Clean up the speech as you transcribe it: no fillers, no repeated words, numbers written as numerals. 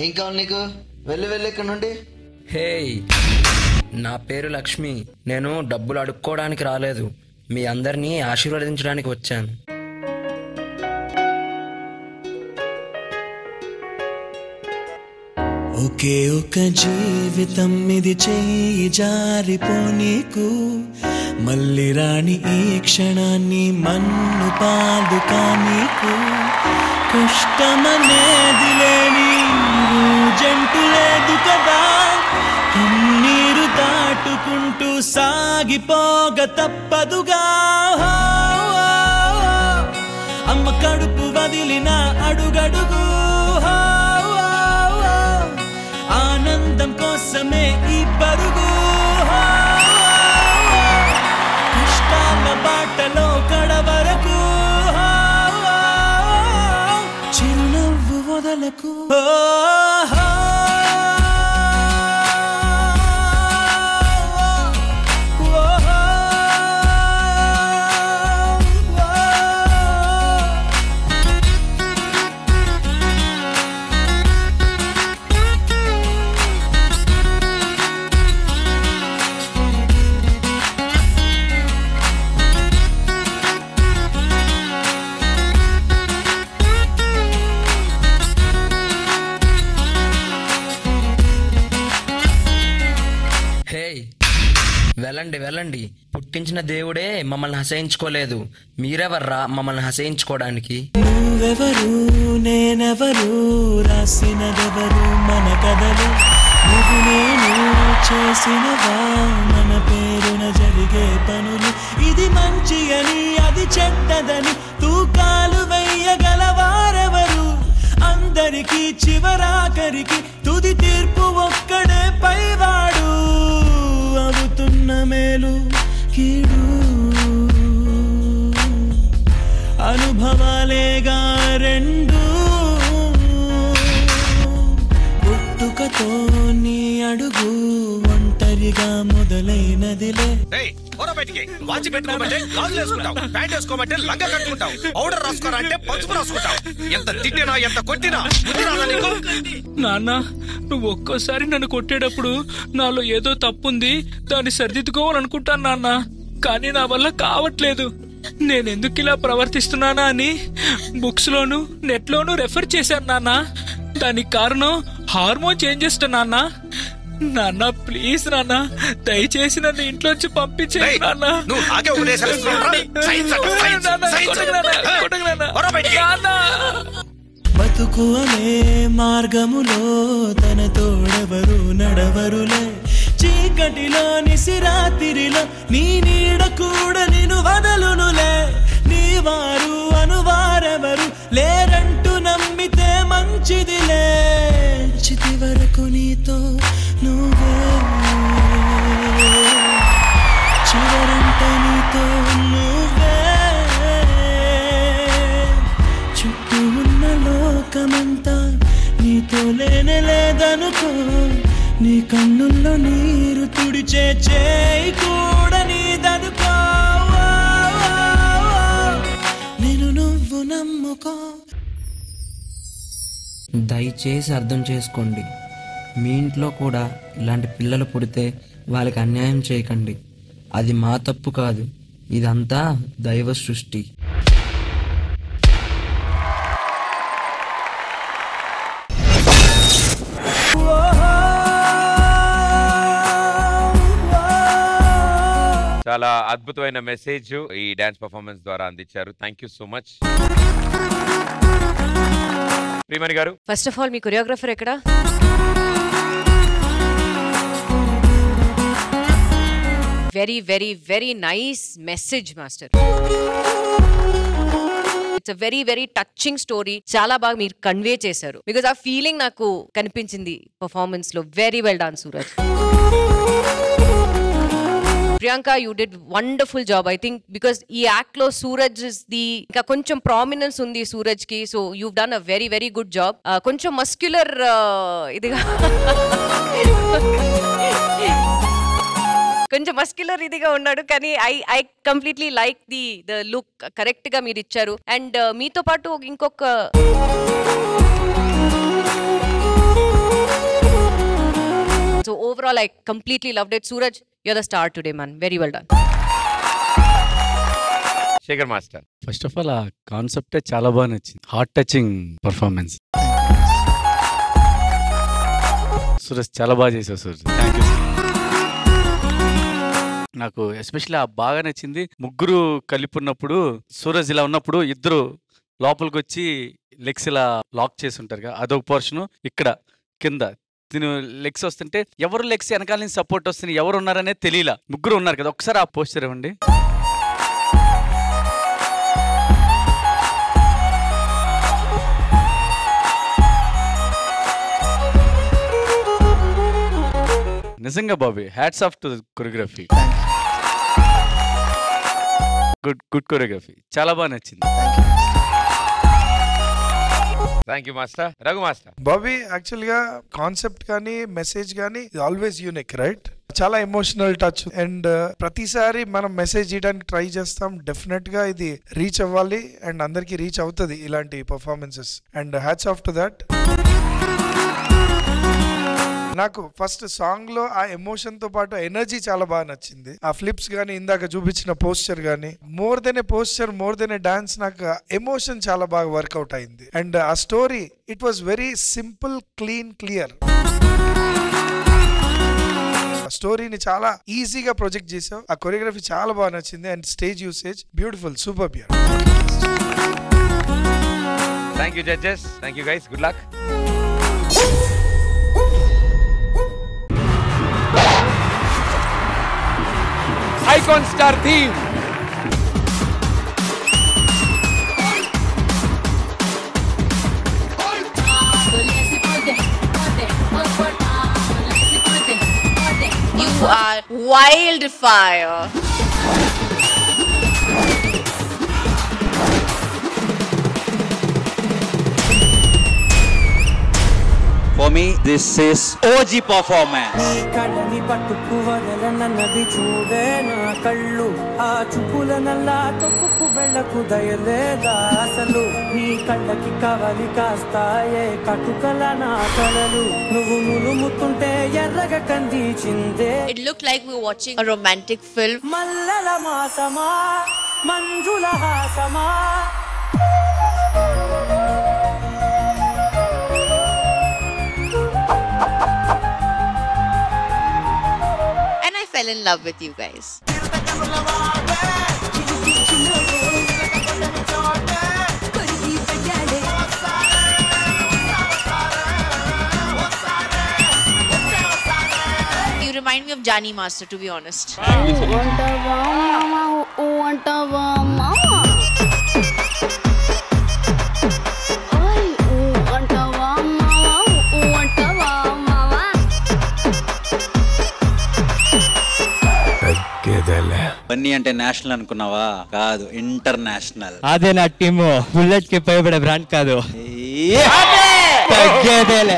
ఏం కావాలి నీకు? వెళ్ళి వెళ్ళి ఇక్కడ నుండి. హే, నా పేరు లక్ష్మి. నేను డబ్బులు అడుక్కోవడానికి రాలేదు, మీ అందరినీ ఆశీర్వదించడానికి వచ్చాను. ఒకే ఒక జీవితం ఇది, చేయి జారిపోనీకు, మళ్ళీ రాణి ఈ క్షణాన్ని మన్ను పాలు కానీకు. కష్టమనేది లేని జంటు లేదు కదా, కన్నీరు దాటుకుంటూ సాగిపోగ తప్పదుగా. అమ్మ కడుపు వదిలిన అడుగడుగు ఆనందం కోసమే ఈ పరుగు. కష్టాల బాటలో కడవరకు చిరునవ్వు వదలకు. వెళ్ళండి వెళ్ళండి, పుట్టించిన దేవుడే మమ్మల్ని హసయించుకోలేదు, మీరెవర్రా మమ్మల్ని హసయించుకోవడానికి? నువ్వెవరు నేనెవరు, రాసినదెవరు మన కథలు, నువ్వు నేను చేసినవా మన పేరున జరిగే పనులు. ఇది మంచి అని అది చెడ్డదని తూకాలు వెయ్యగలవారెవరు, అందరికీ చివరాఖరికి తుది తీర్పు ఒక్కడే పైవాడు. అవుతున్న మేలు కీడు అనుభవాలేగా రెండు, పుట్టుకతో నీ అడుగు ఒంటరిగా మొదలైనదిలే. బయటికి వాచి పెట్టుకోమంటే గాజులు వేసుకుంటావు, ప్యాంట్ వేసుకోమంటే లంగా కట్టుకుంటావు, పౌడర్ రాసుకోరా అంటే పసుపు రాసుకుంటావు. ఎంత తిట్టినా ఎంత కొట్టినా నాన్న, నువ్వు ఒక్కోసారి నన్ను కొట్టేటప్పుడు నాలో ఏదో తప్పుంది, దాన్ని సరిదిద్దుకోవాలనుకుంటాను నాన్న, కానీ నా వల్ల కావట్లేదు. నేనెందుకు ఇలా ప్రవర్తిస్తున్నానా అని బుక్స్ లోను నెట్ లోను రెఫర్ చేశాను నాన్న. దానికి కారణం హార్మోన్ చేంజెస్ నాన్న. నాన్న ప్లీజ్ నాన్న, దయచేసి నన్ను ఇంట్లోంచి పంపించేయండి నాన్న. బతుకు అనే మార్గములో తన తోడెవరు నడవరులే, చీకటిలో నిసిరాతిరిలో నీ నీడ కూడా నిన్ను వదలునులే. నీ వారు అనువారెవరు లేరంటూ నమ్మితే మంచిదిలే, చితి వరకు నీతో నువ్వే, చివరంట నీతో నువ్వే. చుట్టూ ఉన్న లోకమంతా నీతో లేనే లేదనుకో, నీ కన్నుల్లో నీరు తుడిచే చేయి కూడా నీదనుకో. నేను నువ్వు నమ్ముకో. దయచేసి అర్థం చేసుకోండి, మీ ఇంట్లో కూడా ఇలాంటి పిల్లలు పుడితే వాళ్ళకి అన్యాయం చేయకండి. అది మా తప్పు కాదు, ఇదంతా దైవ సృష్టి. చాలా అద్భుతమైన మెసేజ్ ఈ డాన్స్ పర్ఫార్మెన్స్ ద్వారా అందించారు. Thank you so much Priyamani garu. First of all మీ కొరియోగ్రాఫర్ ఎక్కడ? Very very very nice message master. It's a very very touching story. చాలా బాగా మీరు కన్వే చేశారు, బికాజ్ ఆ ఫీలింగ్ నాకు కనిపించింది పర్ఫార్మెన్స్ లో. Very well done Suraj. Priyanka, you did wonderful job. I think because ee act lo Suraj is the inka koncham prominence undi Suraj ki, so you've done a very very good job. Koncham muscular idiga కొంచెం muscular ఇదిగా ఉన్నాడు, కానీ I completely like the look. Correct గా మీరు ఇచ్చారు. And మీతో పాటు ఇంకొక So overall, I completely loved it. Suraj, you're the star today, man. Very well done. Shekhar master. First of all ఆ కాన్సెప్టే చాలా బాగా నచ్చింది. Heart touching performance. సూరజ్ చాలా బాగా చేశావు సూరజ్. Thank you. నాకు ఎస్పెషల్లీ బాగా నచ్చింది ముగ్గురు కలిపి ఉన్నప్పుడు సూరజ్ ఇలా ఉన్నప్పుడు ఇద్దరు లోపలికి వచ్చి లెగ్స్ ఇలా లాక్ చేసి ఉంటారు కదా, అదొక పోర్షను. ఇక్కడ కింద తిను లెగ్స్ వస్తుంటే ఎవరు లెగ్స్ వెనకాల నుంచి సపోర్ట్ వస్తుంది, ఎవరు ఉన్నారనే తెలియలా. ముగ్గురు ఉన్నారు కదా, ఒకసారి ఆ పోస్టర్ ఇవ్వండి. నిజంగా Bobby, hats off to choreography. Good choreography, చాలా బాగా నచ్చింది. Thank you master. Raghu master. Bobby, actual గా కాన్సెప్ట్ కానీ మెసేజ్ కానీ ఆల్వేస్ యూనిక్, రైట్? చాలా ఎమోషనల్ టచ్ అండ్ ప్రతిసారి మనం మెసేజ్ చేయడానికి ట్రై చేస్తాం. డెఫినెట్ గా ఇది రీచ్ అవ్వాలి అండ్ అందరికి రీచ్ అవుతుంది ఇలాంటి performances. And hats off to that. నాకు ఫస్ట్ సాంగ్ లో ఆ ఎమోషన్ తో పాటు ఎనర్జీ చాలా బాగా నచ్చింది. ఆ ఫ్లిప్స్ గానీ, ఇందాక చూపించిన పోస్చర్ గానీ, మోర్ దెన్ ఏ పోస్చర్, మోర్ దెన్ ఏ డాన్స్, నాకు ఎమోషన్ చాలా బాగా వర్కౌట్ అయింది. అండ్ ఆ story, it was very simple, clean, clear. స్టోరీని చాలా ఈజీగా ప్రొజెక్ట్ చేసావు. ఆ కొరియోగ్రఫీ చాలా బాగా నచ్చింది. And stage usage beautiful, super beer. Thank you judges. Thank you guys. Good luck. Icon Star theme. You are wildfire. For me, this is OG performance. కళ్ళని పట్టుకు వదలనన్నది చూడే నా కళ్ళు, ఆ చూపుల నల్లా తొక్కుకు వెళ్ళకు దయలేదా అసలు, నీ కళ్ళకి కవలి కాస్తాయే కటుకల నా కలలు, నువ్వు నులుముతుంటే ఎర్రగా కందిచిందే. It looked like we were watching a romantic film. Mallela మాసమా Manjula హాసమా. Fell in love with you guys. You remind me of Jani Master, to be honest. Bunny అంటే నేషనల్ అనుకున్నావా? కాదు, ఇంటర్నేషనల్. అదే నా టీము. బుల్లెట్ కి భయపడే బ్రాండ్ కాదు. తగ్గేదేలే.